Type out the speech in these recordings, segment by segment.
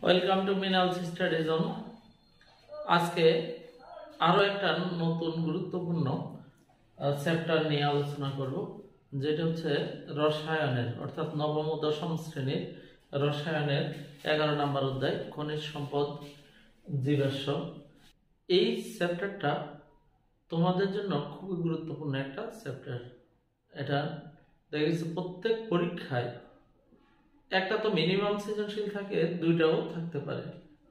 Welcome to মিনালস study zone. আজকে আরো একটা নতুন গুরুত্বপূর্ণ চ্যাপ্টার নিয়ে আলোচনা করব, যেটা হচ্ছে রসায়নের, অর্থাৎ নবম ও দশম শ্রেণীর রসায়নের 11 নম্বর অধ্যায় খনিজ সম্পদ জীবাশ্ম। এই চ্যাপ্টারটা তোমাদের জন্য খুবই গুরুত্বপূর্ণ একটা চ্যাপ্টার। এটা দেখা গেছে প্রত্যেক পরীক্ষায় একটা তো মিনিমাম সৃজনশীল থাকে, দুইটাও থাকতে পারে।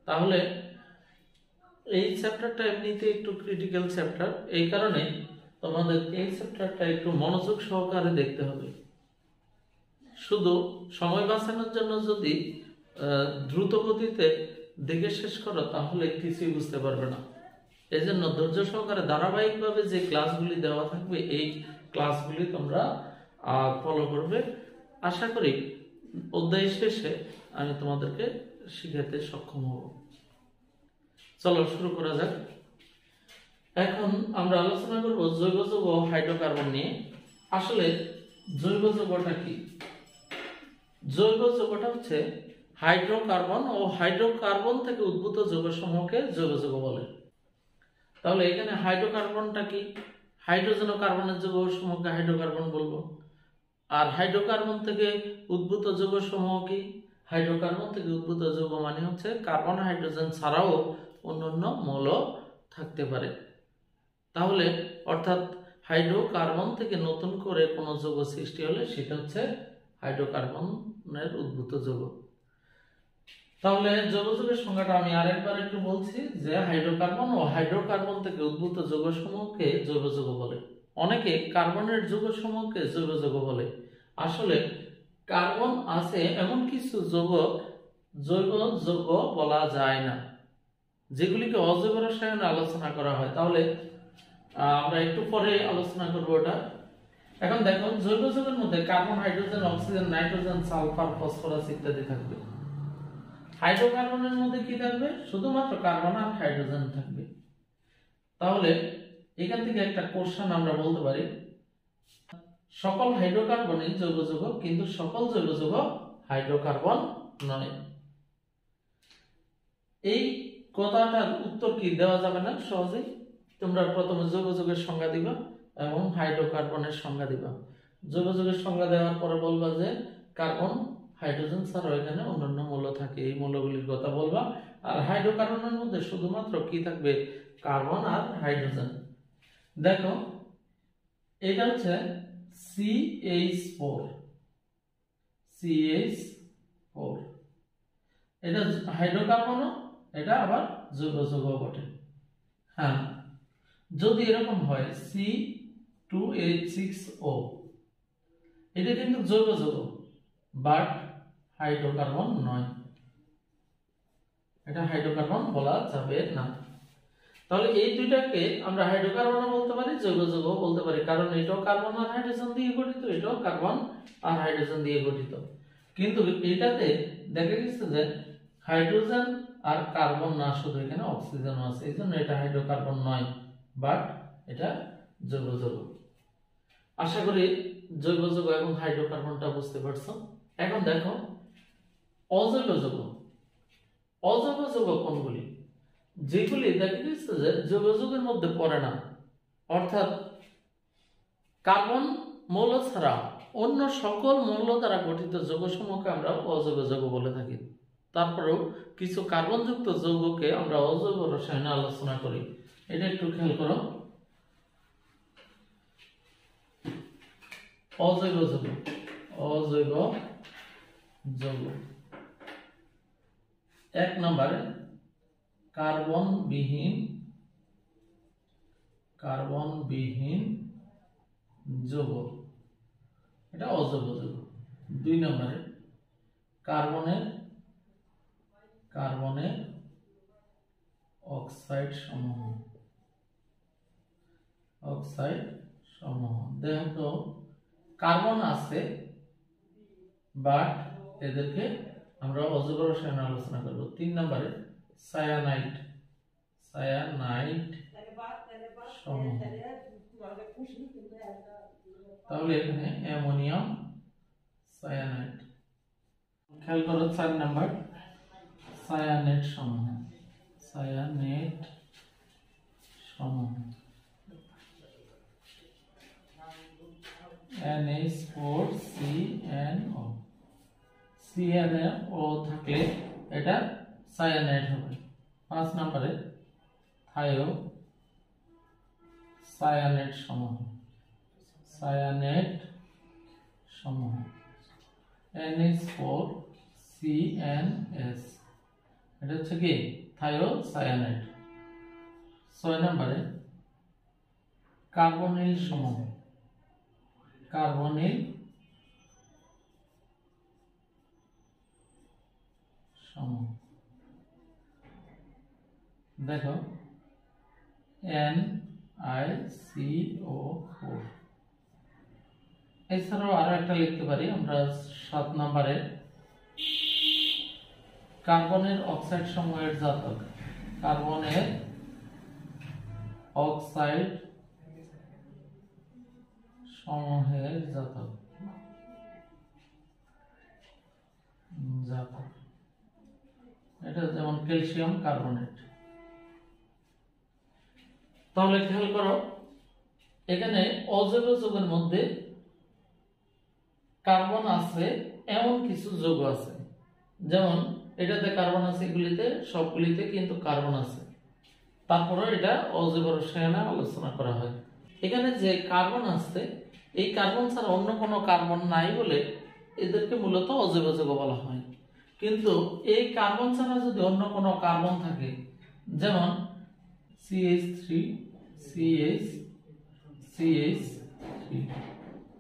তাহলে এই চ্যাপ্টারটা এমনিতে একটু ক্রিটিক্যাল চ্যাপ্টার, এই কারণে তোমাদের এই চ্যাপ্টারটা একটু মনোযোগ সহকারে দেখতে হবে। শুধু সময় বাঁচানোর জন্য যদি দ্রুত গতিতে দেখে শেষ করো তাহলে কিছুই বুঝতে পারবে না। এই জন্য ধৈর্য সহকারে ধারাবাহিকভাবে যে ক্লাসগুলি দেওয়া থাকবে এই ক্লাসগুলি তোমরা ফলো করবে। আশা করি অধ্যায় শেষে আমি তোমাদেরকে শিখাতে সক্ষম হব। চলো শুরু করা যাক। এখন আমরা আলোচনা করব জৈব যৌগ হাইড্রোকার্বন নিয়ে। আসলে জৈব যৌগটা কি? জৈব যৌগটা হচ্ছে হাইড্রোকার্বন ও হাইড্রোকার্বন থেকে উদ্ভূত যৌগসমূহকে জৈব যৌগ বলে। তাহলে এখানে হাইড্রোকার্বনটা কি? হাইড্রোজেন ও কার্বনের যৌগসমূহকে হাইড্রোকার্বন বলবো। আর হাইড্রোকার্বন থেকে উদ্ভূত যৌগসমূহ কি? হাইড্রোকার্বন থেকে উদ্ভূত যৌগ মানে হচ্ছে কার্বন হাইড্রোজেন ছাড়াও অন্যান্য মৌল থাকতে পারে। তাহলে অর্থাৎ হাইড্রোকার্বন থেকে নতুন করে কোনো যৌগ সৃষ্টি হলে সেটা হচ্ছে হাইড্রোকার্বনের উদ্ভূত যৌগ। তাহলে জৈব যৌগের সংজ্ঞাটা আমি আরেকবার একটু বলছি, যে হাইড্রোকার্বন ও হাইড্রোকার্বন থেকে উদ্ভূত যৌগসমূহকে জৈব যৌগ বলে। অনেকে কার্বনের যৌগসমূহকে জৈব যৌগ বলে। আসলে কার্বন আছে এমন কিছু যৌগ জৈব যৌগ বলা যায় না, যেগুলিকে অজৈব রসায়নে আলোচনা করা হয়। তাহলে আমরা একটু পরে আলোচনা করব ওটা। এখন দেখো, জৈব যৌগের মধ্যে carbon, hydrogen, oxygen, nitrogen, sulphur, phosphorus ইত্যাদি থাকবে। হাইড্রোকার্বনের মধ্যে কি থাকবে? শুধুমাত্র কার্বন আর হাইড্রোজেন থাকবে। তাহলে এখান থেকে একটা কোশ্চেন আমরা বলতে পারি, সকল হাইড্রোকার্বনই জৈব যৌগ, কিন্তু সকল জৈব যৌগ হাইড্রোকার্বন নয়। এই কথাটার উত্তর কি দেওয়া যাবে না সহজেই? তোমরা প্রথমে জৈব যৌগের সংজ্ঞা দিবা এবং হাইড্রোকার্বনের সংজ্ঞা দিবা। জৈব যৌগের সংজ্ঞা দেওয়ার পরে বলবা যে কার্বন, হাইড্রোজেন ছাড়াও এখানে অন্যান্য মৌল থাকে, এই মৌলগুলির কথা বলবা। আর হাইড্রোকার্বনের মধ্যে শুধুমাত্র কি থাকবে? কার্বন আর হাইড্রোজেন। দেখো, এটা হচ্ছে CH4, CH4। এটা হাইড্রোকার্বনও, এটা আবার জৈব যৌগ বটে। হ্যাঁ, যদি এরকম হয় C2H6O, এটা কিন্তু জৈব যৌগ, বাট হাইড্রোকার্বন নয়। এটা হাইড্রোকার্বন বলা যাবে না। তাহলে এই দুইটাকে আমরা হাইড্রোকার্বন বলতে পারি, জৈব যৌগ বলতে পারি, কারণ এটাও কার্বন আর হাইড্রোজেন দিয়ে গঠিত, এটাও কার্বন আর হাইড্রোজেন দিয়ে গঠিত। কিন্তু এটাতে দেখা গেছে যে হাইড্রোজেন আর কার্বন না, শুধু এখানে অক্সিজেনও আছে, এই জন্য এটা হাইড্রোকার্বন নয়, বাট এটা জৈব যৌগ। আশা করি জৈব যৌগ এবং হাইড্রোকার্বনটা বুঝতে পারছো। এখন দেখো, অজৈব যৌগ। অজৈব যৌগ কোনগুলি? যেগুলি দেখা গেছে যে জৈব যৌগের মধ্যে পড়ে না, অর্থাৎ কার্বন মৌল ছাড়া অন্য সকল মৌল দ্বারা গঠিত যৌগসমূহকে আমরা অজৈব যৌগ বলে থাকি। তারপরেও কিছু কার্বনযুক্ত যৌগকে আমরা অজৈব রসায়নে আলোচনা করি। এটা একটু খেয়াল করো। অজৈব যৌগ, অজৈব যৌগ 1 নম্বরে কার্বনবিহীন যৌগ, এটা অজৈব যৌগ। 2 নম্বরে কার্বনের অক্সাইড সমূহ। দেখো, কার্বন আছে, বাট এদেরকে আমরা অজৈব রসায়নে আলোচনা করব। 3 নম্বরে সায়ানাইড সমূহ। তাহলে এখানে অ্যামোনিয়াম সায়ানাইড। খেয়াল করো 4 নম্বর সায়ানেট সমূহ, সায়ানেট সমূহ NH4CnO, CnO থাকলে এটা সায়ানাইড হবে। 5 নম্বরে থায়ো সায়ানেট সমূহ, সায়ানেট সমূহ NH4CnS, এটা হচ্ছে কি থায়ো সায়ানাইড। 6 নম্বরে কার্বনিল সমূহ, কার্বনিল সমূহ দেখো NiCO4। এছাড়াও আরো একটা লিখতে পারি আমরা 7 নম্বরে কার্বনের অক্সাইড সমূহের জাতক, কার্বনের অক্সাইড সমূহের জাতক, জাতক এটা যেমন ক্যালসিয়াম কার্বনেট। তাহলে খেয়াল করো এখানে অজৈব যৌগের মধ্যে কার্বন আছে এমন কিছু যৌগ আছে, যেমন এটাতে কার্বন আছে, এগুলিতে সবগুলিতে কিন্তু কার্বন আছে, তারপরে এটা অজৈব রসায়নে আলোচনা করা হয়। এখানে যে কার্বন আছে এই কার্বন ছাড়া অন্য কোনো কার্বন নাই বলে এদেরকে মূলত অজৈব যৌগ বলা হয়। কিন্তু এই কার্বন ছাড়া যদি অন্য কোনো কার্বন থাকে, যেমন CH3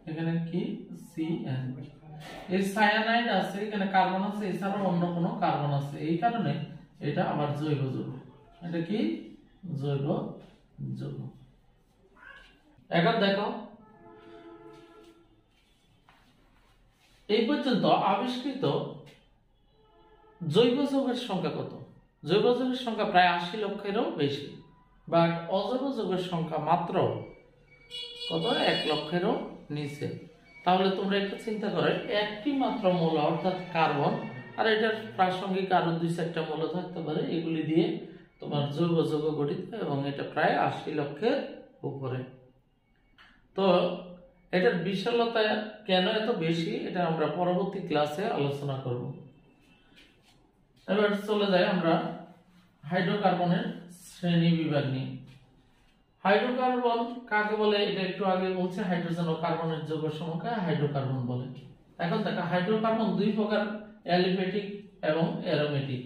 এখানে কি CN, এই সায়ানাইড আছে, এখানে কার্বন আছে, এছাড়াও অন্য কোনো কার্বন আছে, এই কারণে এটা আবার জৈব যৌগ। এটা কি জৈব যৌগ। এখন দেখো এই পর্যন্ত আবিষ্কৃত জৈব যৌগের সংখ্যা কত? জৈব যৌগের সংখ্যা প্রায় 80 লক্ষেরও বেশি, বাট অজৈব যৌগের সংখ্যা মাত্র কত? 1 লক্ষেরও নিচে। তাহলে তোমরা একটু চিন্তা করো, একটি মাত্র মৌল অর্থাৎ কার্বন, আর এটার প্রাসঙ্গিক আরো 2-4টা মৌল থাকতে পারে, এগুলি দিয়ে তোমার জৈব যৌগ গঠিত, এবং এটা প্রায় 80 লক্ষের উপরে। তো এটার বিশালতা কেন এত বেশি এটা আমরা পরবর্তী ক্লাসে আলোচনা করব। এবার চলে যাই আমরা হাইড্রোকার্বনের শ্রেণী বিভাগ নিয়ে। হাইড্রোকার্বন কাকে বলে এটা একটু আগে বলছে, হাইড্রোজেন ও কার্বনের যৌগ সমূহকে হাইড্রোকার্বন বলে। এখন দেখো হাইড্রোকার্বন 2 প্রকার, অ্যালিফেটিক এবং অ্যারোমেটিক।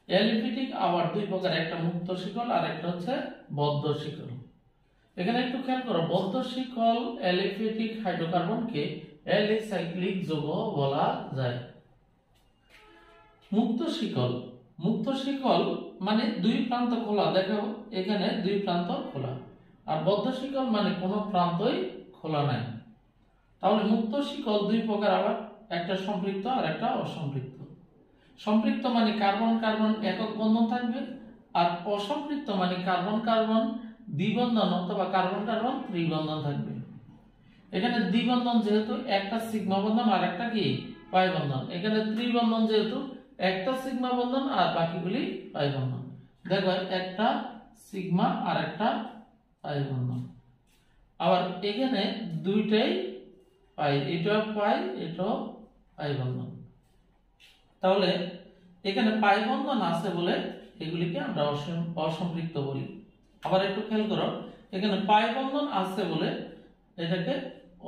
অ্যালিফেটিক আবার 2 প্রকার, একটা মুক্ত শিকল আর একটা হচ্ছে বদ্ধ শিকল। এখানে একটু খেয়াল করো, বদ্ধ শিকল অ্যালিফেটিক হাইড্রোকার্বনকে অ্যালিসাইক্লিক যৌগ বলা যায়। মুক্ত শিকল মানে 2 প্রান্ত খোলা, দেখো এখানে 2 প্রান্ত খোলা, আর বদ্ধ শিকল মানে কোনো প্রান্তই খোলা নাই। তাহলে মুক্ত শিকল 2 প্রকার, আবার একটা সম্পৃক্ত আর একটা অসম্পৃক্ত। সম্পৃক্ত মানে কার্বন কার্বন একক বন্ধন থাকবে, আর অসম্পৃক্ত মানে কার্বন কার্বন দ্বিবন্ধন অথবা কার্বন কার্বন ত্রিবন্ধন থাকবে। এখানে দ্বিবন্ধন যেহেতু একটা সিগমা বন্ধন আর একটা কি পাই বন্ধন, এখানে ত্রিবন্ধন যেহেতু একটা সিগমা বন্ধন আর বাকিগুলি পাই বন্ধন। দেখো একটা সিগমা আর একটা পাই বন্ধন, আবার এখানে দুইটাই পাই, এটাও পাই এটাও পাই বন্ধন। তাহলে এখানে পাই বন্ধন আছে বলে এগুলিকে আমরা অসম্পৃক্ত বলি। আবার একটু খেয়াল করো, এখানে পাই বন্ধন আছে বলে এটাকে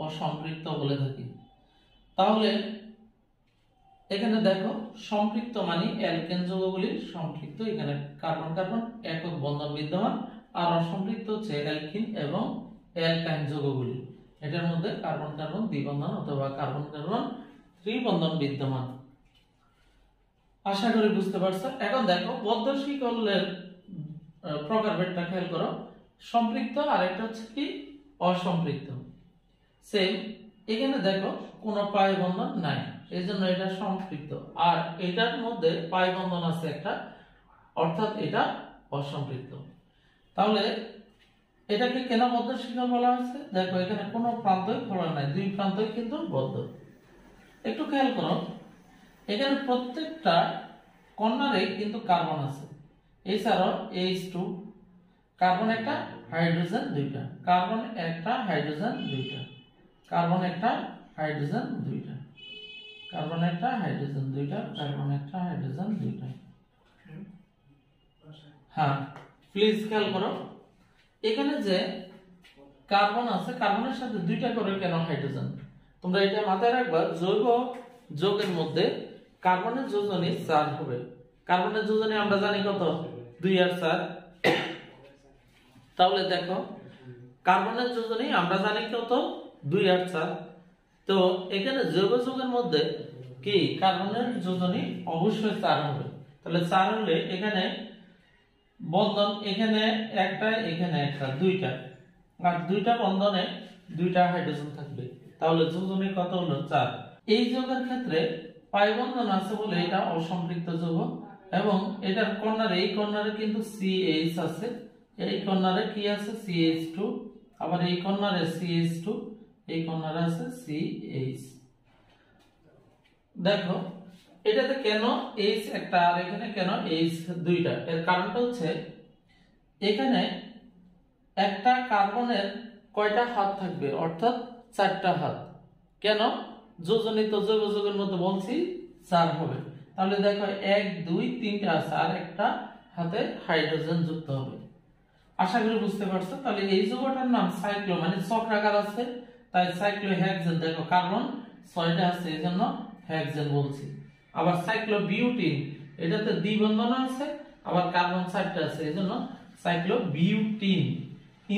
অসম্পৃক্ত বলে থাকি। তাহলে এখানে দেখো সম্পৃক্ত মানে অ্যালকেন যৌগগুলি সম্পৃক্ত, এখানে কার্বন কার্বন একক বন্ধন বিদ্যমান, আর অসম্পৃক্ত হচ্ছে অ্যালকিন এবং অ্যালকাইন যৌগগুলি, এটার মধ্যে কার্বন কার্বন দ্বিবন্ধন অথবা কার্বন কার্বন ত্রিবন্ধন বিদ্যমান। আশা করি বুঝতে পারছো। এখন দেখো বদ্ধ শিকলের প্রকারভেদটা খেয়াল করো, সম্পৃক্ত আর একটা হচ্ছে কি অসম্পৃক্ত। সেম এখানে দেখো কোনো পাই বন্ধন নাই, এজন্য এটা সম্পৃক্ত, আর এটার মধ্যে পাই বন্ধন আছে একটা, অর্থাৎ এটা অসম্পৃক্ত। তাহলে এটাকে কেন বদ্ধ শিকল বলা হয়েছে? দেখো এখানে কোনো প্রান্তই খোলা নাই, 2 প্রান্তই কিন্তু বদ্ধ। একটু খেয়াল করো, এখানে প্রত্যেকটা কর্নারে কিন্তু কার্বন আছে, এছাড়াও H2 কার্বন একটা হাইড্রোজেন দুইটা, কার্বন একটা হাইড্রোজেন দুইটা, কার্বন একটা হাইড্রোজেন দুইটা, কার্বন একটা হাইড্রোজেন দুইটা, কার্বন একটা হাইড্রোজেন দুইটা। হ্যাঁ প্লিজ খেয়াল করো, এখানে যে কার্বন আছে কার্বনের সাথে দুইটা করে কেন হাইড্রোজেন, তোমরা এটা মাথায় রাখবা। জৈব যৌগের মধ্যে কার্বনের যোজনী 4 হবে। কার্বনের যোজনী আমরা জানি কত, 2 আর 4। তাহলে দেখো কার্বনের যোজনী আমরা জানি কত, 2 আর 4। তো এখানে জৈব যৌগের মধ্যে কি কার্বনের যোজনী অবশ্যই 4 হবে। তাহলে 4 হলে এখানে বন্ধন, এখানে একটা এখানে একটা, দুইটা, আর দুইটা বন্ধনে দুইটা হাইড্রোজেন থাকবে। তাহলে যোজনী কত হলো, 4। এই যৌগের ক্ষেত্রে পাই বন্ধন আছে বলে এটা অসম্পৃক্ত যৌগ, এবং এটার কর্নারে, এই কর্নারে কিন্তু CH আছে, এই কর্নারে কি আছে, CH2, আবার এই কর্নারে CH2, এই কর্নারে আছে CH। দেখো এটাতে কেন H একটা আর এখানে কেন H দুইটা, এর কারণটা হচ্ছে এখানে একটা কার্বনের কয়টা হাত থাকবে, অর্থাৎ 4টা হাত। কেন, যোজনিত জৈব যৌগের মধ্যে বলছি 4 হবে। তাহলে দেখো 1 2 3টা আছে, আর একটা হাতে হাইড্রোজেন যুক্ত হবে। আশা করি বুঝতে পারছো। তাহলে এই যৌগটার নাম সাইক্লো, মানে চক্রাকার আছে, তাই সাইক্লোহেক্সেন। দেখো কার্বন 6টা আছে, এজন্য হেক্সেন বলছি। আবার সাইক্লোবিউটিন, এটাতে দ্বিবন্ধন আছে, আবার কার্বন 4টা আছে, এজন্য সাইক্লোবিউটিন,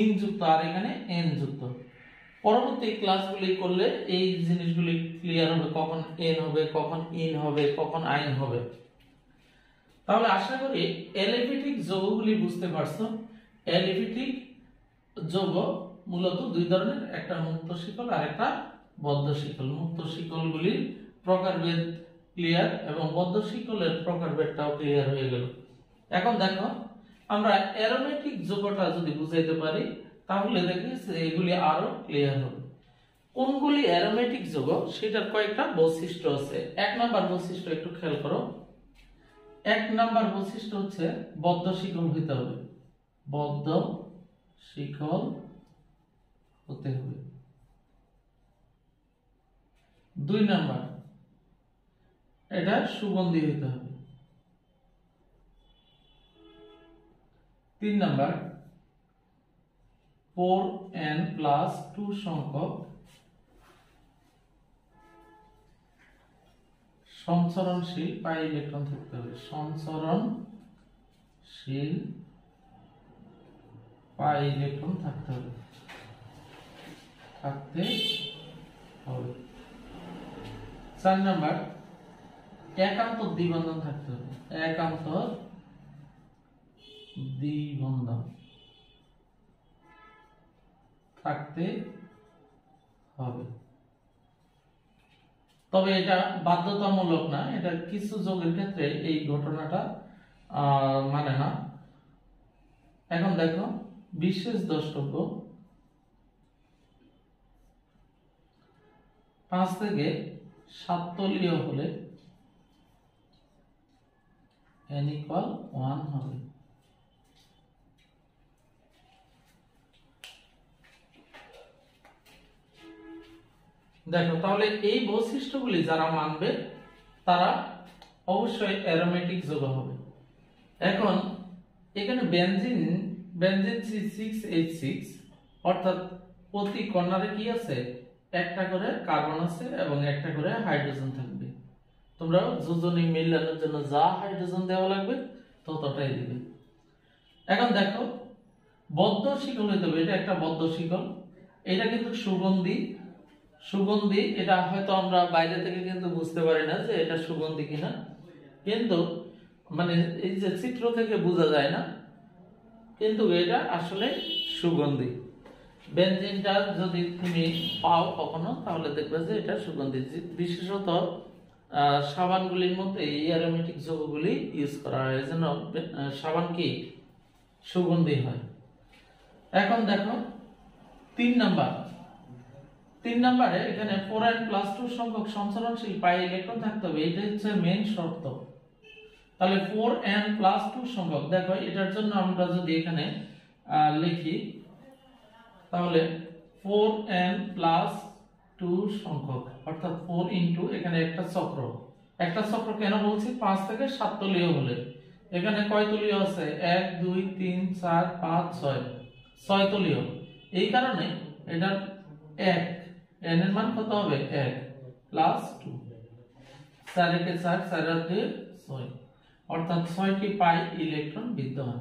ইন যুক্ত আর এখানে এন যুক্ত। পরবর্তী ক্লাসগুলি করলে এই জিনিসগুলি ক্লিয়ার হবে, কখন এন হবে, কখন ইন হবে, কখন আইন হবে। তাহলে আশা করি অ্যালিফেটিক যৌগগুলি বুঝতে পারছো। অ্যালিফেটিক যৌগ মূলত 2 ধরনের, একটা মুক্ত শিকল আর একটা বদ্ধ শিকল। মুক্ত শিকলগুলির প্রকারভেদ ক্লিয়ার, এবং বদ্ধ শিকলের প্রকারভেদটাও ক্লিয়ার হয়ে গেল। এখন দেখো আমরা অ্যারোমেটিক যৌগটা যদি বুঝাইতে পারি তাহলে দেখি এগুলি আরো ক্লিয়ার হবে। কোনগুলি অ্যারোমেটিক যৌগ সেটার কয়েকটা বৈশিষ্ট্য আছে। 1 নাম্বার বৈশিষ্ট্য একটু খেয়াল করো। 1 নাম্বার বৈশিষ্ট্য হচ্ছে বদ্ধ শিকল হতে হবে, বদ্ধ শিকল হতে হবে। 2 নাম্বার এটা সুগন্ধি হতে হবে। 3 নাম্বার 4n+2 সংখ্যক সঞ্চরণশীল পাই ইলেকট্রন থাকতে হবে। সঞ্চরণশীল পাই ইলেকট্রন থাকতে হবে। 4 নাম্বার একান্ত দ্বিবন্ধন থাকতে হবে। একান্ত দ্বিবন্ধন থাকতে হবে। তবে এটা বাধ্যতামূলক না, এটা কিছু যৌগের ক্ষেত্রে এই ঘটনাটা মানে না। এখন দেখো বিশেষ দ্রষ্টব্য, 5 থেকে 7 তলীয় হলে n = 1 হবে। দেখো তাহলে এই বৈশিষ্ট্যগুলি যারা মানবে তারা অবশ্যই অ্যারোমেটিক যৌগ হবে। এখন এখানে বেনজিন C6H6, অর্থাৎ প্রতি কর্নারে কি আছে, একটা করে কার্বন আছে এবং একটা করে হাইড্রোজেন থাকবে। তোমরা যোজনী মিলানোর জন্য যা হাইড্রোজেন দেওয়া লাগবে ততটাই দিবে। এখন দেখো বদ্ধ শিকল হইতে হবে, এটা একটা বদ্ধ শিকল। এটা কিন্তু সুগন্ধি, এটা হয়তো আমরা বাইরে থেকে কিন্তু বুঝতে পারি না যে এটা সুগন্ধি কিনা, কিন্তু মানে এই যে চিত্র থেকে বোঝা যায় না, কিন্তু এটা আসলে সুগন্ধি। বেনজিনটা যদি তুমি পাও কখনো তাহলে দেখবে যে এটা সুগন্ধি। বিশেষত সাবানগুলির মধ্যে এই অ্যারোমেটিক যৌগগুলি ইউজ করা হয়, এজন্য সাবান কি সুগন্ধি হয়। এখন দেখো 3 নাম্বারে এখানে 4n+2 সংখ্যক সঞ্চরণশীল পাই ইলেকট্রন থাকতে হবে, এটা হচ্ছে মেইন শর্ত। তাহলে 4n প্লাস 2 সংখ্যক। দেখো এটার জন্য আমরা যদি এখানে লিখি তাহলে 4n প্লাস 2 সংখ্যক অর্থাৎ 4 ইনটু এখানে একটা চক্র কেন বলছি 5 থেকে 7 তলীয় বলে। এখানে কয় তলীয় আছে 1 2 3 4 5 6 6 তলীয়। এই কারণে এটার 1 n এর মান কত হবে 1 প্লাস 2 4 কে 4 4 আর 2 6 অর্থাৎ 6টি পাই ইলেকট্রন বিদ্যমান।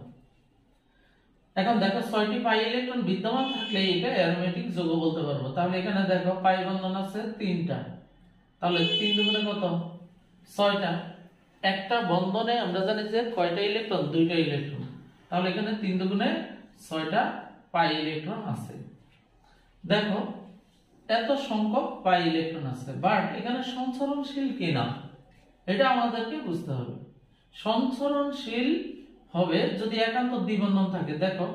এখন দেখো 6টি পাই ইলেকট্রন বিদ্যমান থাকলে এটা অ্যারোমেটিক যৌগ বলতে পারবো। তাহলে এখানে দেখো পাই বন্ধন আছে 3টা, তাহলে 3 দুগুণে কত 6টা। একটা বন্ধনে আমরা জানি যে কয়টা ইলেকট্রন 2টা ইলেকট্রন, তাহলে এখানে 3 দুগুণে 6টা পাই ইলেকট্রন আছে। দেখো এত সংখ্যক পাই ইলেকট্রন আছে, বাট এখানে সঞ্চরণশীল কিনা এটা আমাদেরকে বুঝতে হবে। সঞ্চরণশীল হবে যদি একান্তর দ্বিবন্ধন থাকে। দেখো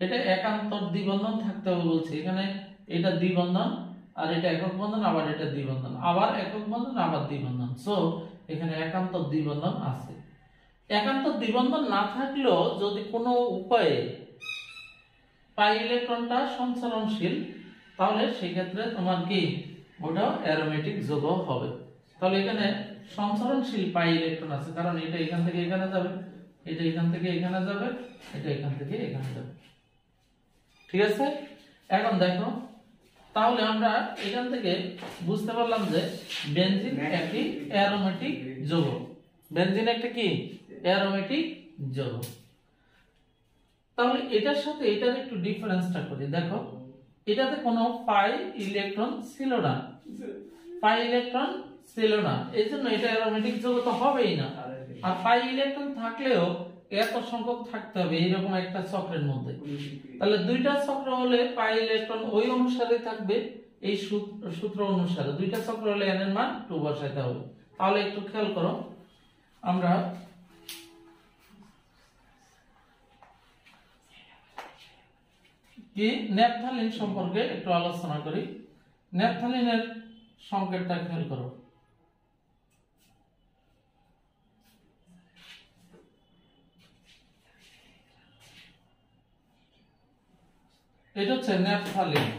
এটা একান্তর দ্বিবন্ধন থাকতে হবে বলছি, এখানে এটা দ্বিবন্ধন আর এটা একক বন্ধন, আবার এটা দ্বিবন্ধন, আবার একক বন্ধন, আবার দ্বিবন্ধন। সো এখানে একান্তর দ্বিবন্ধন আছে। একান্তর দ্বিবন্ধন না থাকলেও যদি কোনো উপায়ে পাই ইলেকট্রনটা সঞ্চরণশীল তাহলে সেই ক্ষেত্রে তোমার কি ওটা অ্যারোমেটিক যৌগ হবে। তাহলে এখানে সঞ্চরণশীল পাই ইলেকট্রন আছে, কারণ এটা এখান থেকে এখানে যাবে, এটা এখান থেকে এখানে যাবে, এটা এখান থেকে এখানে যাবে। ঠিক আছে, এখন দেখো তাহলে আমরা এখান থেকে বুঝতে পারলাম যে বেনজিন একটি অ্যারোমেটিক যৌগ। বেনজিন একটা কি অ্যারোমেটিক যৌগ। তাহলে এটার সাথে এটার একটু ডিফারেন্সটা করি। দেখো এটাতে কোনো পাই ইলেকট্রন ছিল না, পাই ইলেকট্রন ছিল না, এইজন্য এটা অ্যারোমেটিক যৌগ তো হবেই না। আর পাই ইলেকট্রন থাকলেও এত সংখ্যক থাকতে হবে এইরকম একটা চক্রের মধ্যে। তাহলে দুইটা চক্র হলে পাই ইলেকট্রন ওই অনুসারে থাকবে, এই সূত্র অনুসারে দুইটা চক্র হলে n এর মান 2 বসাইতে হবে। তাহলে একটু খেয়াল করো, আমরা কি ন্যাপথালিন সম্পর্কে একটু আলোচনা করি। ন্যাপথালিনের সংকেতটা খেয়াল করো। এটা হচ্ছে ন্যাপথালিন।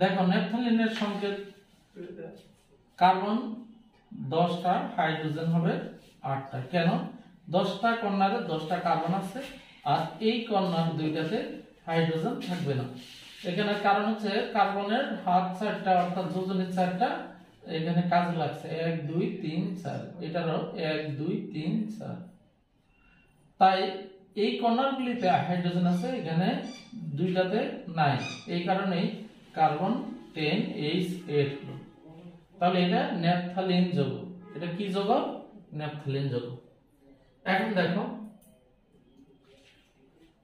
দেখো ন্যাপথালিনের সংকেত কার্বন 10টা, হাইড্রোজেন হবে 8টা। কেন 10টা কর্নারে 10টা কার্বন আছে আর এই কর্নার দুইটাতে হাইড্রোজেন থাকবে না। এখানে কারণ হচ্ছে কার্বনের হাত 4টা অর্থাৎ যোজনের 4টা এখানে কাজে লাগছে 1 2 3 4, এটারও 1 2 3 4। তাই এই কর্নারগুলিতে হাইড্রোজেন আছে, এখানে দুইটাতে নাই, এই কারণেই কার্বন 10H8। তাহলে এটা ন্যাপথালিন যৌগ। এটা কি যৌগ? ন্যাপথালিন যৌগ। এখন দেখো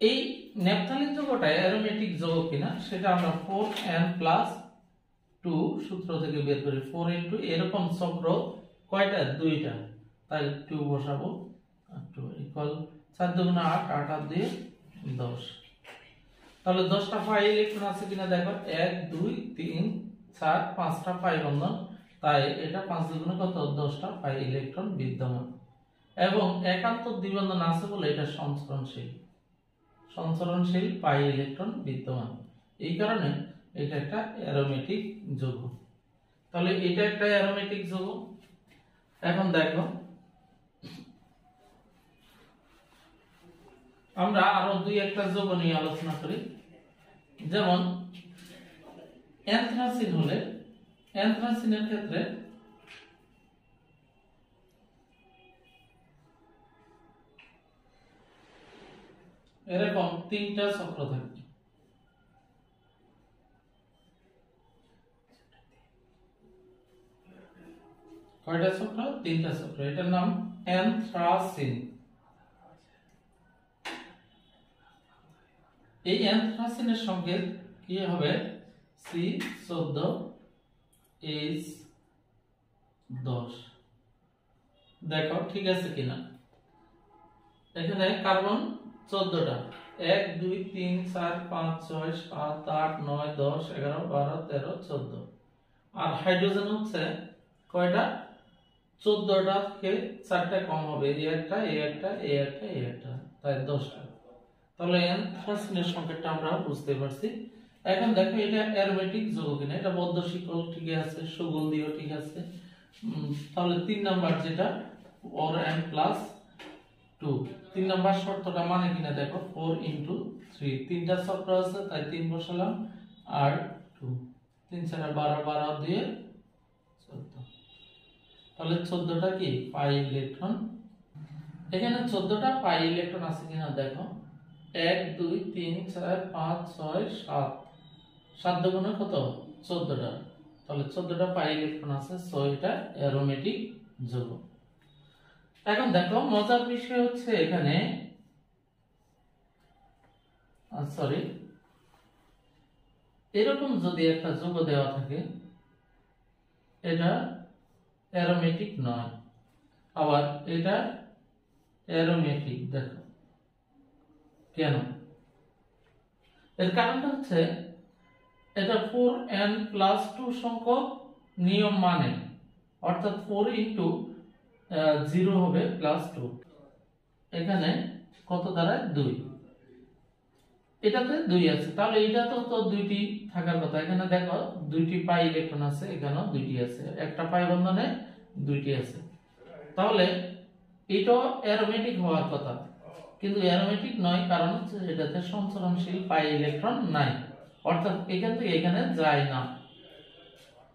এই ন্যাপথালিন যৌগটা অ্যারোমেটিক যৌগ কিনা সেটা আমরা 4n+2 সূত্র থেকে বের করি। 4 ইনটু এরকম চক্র কয়টা? 2টা, তাই 2 বসাবো। 2 ইকুয়াল 4 দুগুণে 8, 8 আর 2 10। তাহলে 10টা পাই ইলেকট্রন আছে কিনা দেখো, 1 2 3 4 5টা পাই বন্ধন, তাই এটা 5 দুগুণে কত 10টা পাই ইলেকট্রন বিদ্যমান। এবং একান্তর দ্বিবন্ধন আছে বলে এটা সঞ্চরণশীল পাই ইলেকট্রন বিদ্যমান, এই কারণে এটা একটা অ্যারোমেটিক যৌগ। তাহলে এটা একটা অ্যারোমেটিক যৌগ। এখন দেখো আমরা আরো দুই একটা যৌগ নিয়ে আলোচনা করি। যেমন অ্যানথ্রাসিন হলে অ্যানথ্রাসিনের ক্ষেত্রে এরকম 3টা চক্র থাকে। কয়টা চক্র? 3টা চক্র। এটার নাম অ্যানথ্রাসিন। এই অ্যানথ্রাসিনের সংকেত কি হবে? C14H10। দেখো ঠিক আছে কিনা। এখানে কার্বন 14টা, 1 2 3 4 5 6 7 8 9 10 11 12 13 14। আর হাইড্রোজেন হচ্ছে কয়টা 14টা থেকে 4টা কম হবে, এই একটা এই একটা এই একটা এই একটা, তাই 10টা। তাহলে n ফার্স্টের সংকেতটা আমরা বুঝতে পারছি। এখন দেখো এটা অ্যারোমেটিক যৌগ কিনা, এটা বদ্ধ শিকল ঠিক আছে, সুগল দিও ঠিক আছে। তাহলে 3 নাম্বার যেটা or n plus 2, 3 নাম্বার শর্তটা মানে কিনা দেখো 4 into 3, তিনটা চক্র আছে তাই 3 বসালাম আর 2, 3 4 12, 12 দিয়ে 14। তাহলে 14টা কি পাই ইলেকট্রন। এখানে 14টা পাই ইলেকট্রন আছে কিনা দেখো, 1 2 3 4 5 6 7, 7 দুগুণে কত 14টা। তাহলে 14টা পাই ইলেকট্রন আছে, সো এটা অ্যারোমেটিক যৌগ। এখন দেখো মজার বিষয় হচ্ছে এখানে এরকম যদি একটা যৌগ দেওয়া থাকে, এটা অ্যারোমেটিক নয়, আবার এটা অ্যারোমেটিক। দেখো কেন, এর কারণটা হচ্ছে এটা 4n+2 সংখ্যক নিয়ম মানে, অর্থাৎ 4 into 0 হবে +2, এখানে কত দাঁড়ায় 2, এটাতে 2 আছে, তাহলে এটাতেও তো দুইটি থাকার কথা। এখানে দেখো দুইটি পাই ইলেকট্রন আছে, এখানেও দুইটি আছে, একটা পাই বন্ধনে দুইটি আছে, তাহলে এটাও অ্যারোমেটিক হওয়ার কথা, কিন্তু অ্যারোমেটিক নয়, কারণ হচ্ছে এটাতে সঞ্চরণশীল পাই ইলেকট্রন নাই, অর্থাৎ এখান থেকে এখানে যায় না।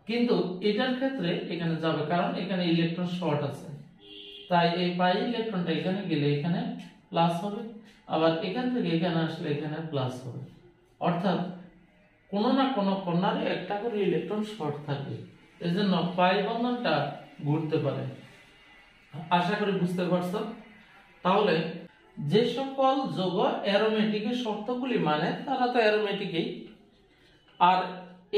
কিন্তু এটার ক্ষেত্রে এখানে যাবে, কারণ এখানে ইলেকট্রন শর্ট আছে, তাই এই পাই ইলেকট্রনটা এখানে গেলে এখানে প্লাস হবে, আবার এখান থেকে এখানে আসলে এখানে প্লাস হবে, অর্থাৎ কোনো না কোনো কর্নারে একটা করে ইলেকট্রন শর্ট থাকে, এজন্য পাই বন্ধনটা ঘুরতে পারে। আশা করি বুঝতে পারছো। তাহলে যে সকল যৌগ অ্যারোমেটিকের শর্তগুলি মানে তারা তো অ্যারোমেটিকই, আর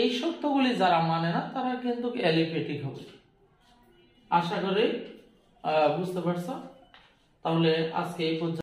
এই শর্তগুলি যারা মানে না তারা কিন্তু অ্যালিফেটিক হবে। আশা করি বুঝতে পারছো। তাহলে আজকে এই পর্যন্ত।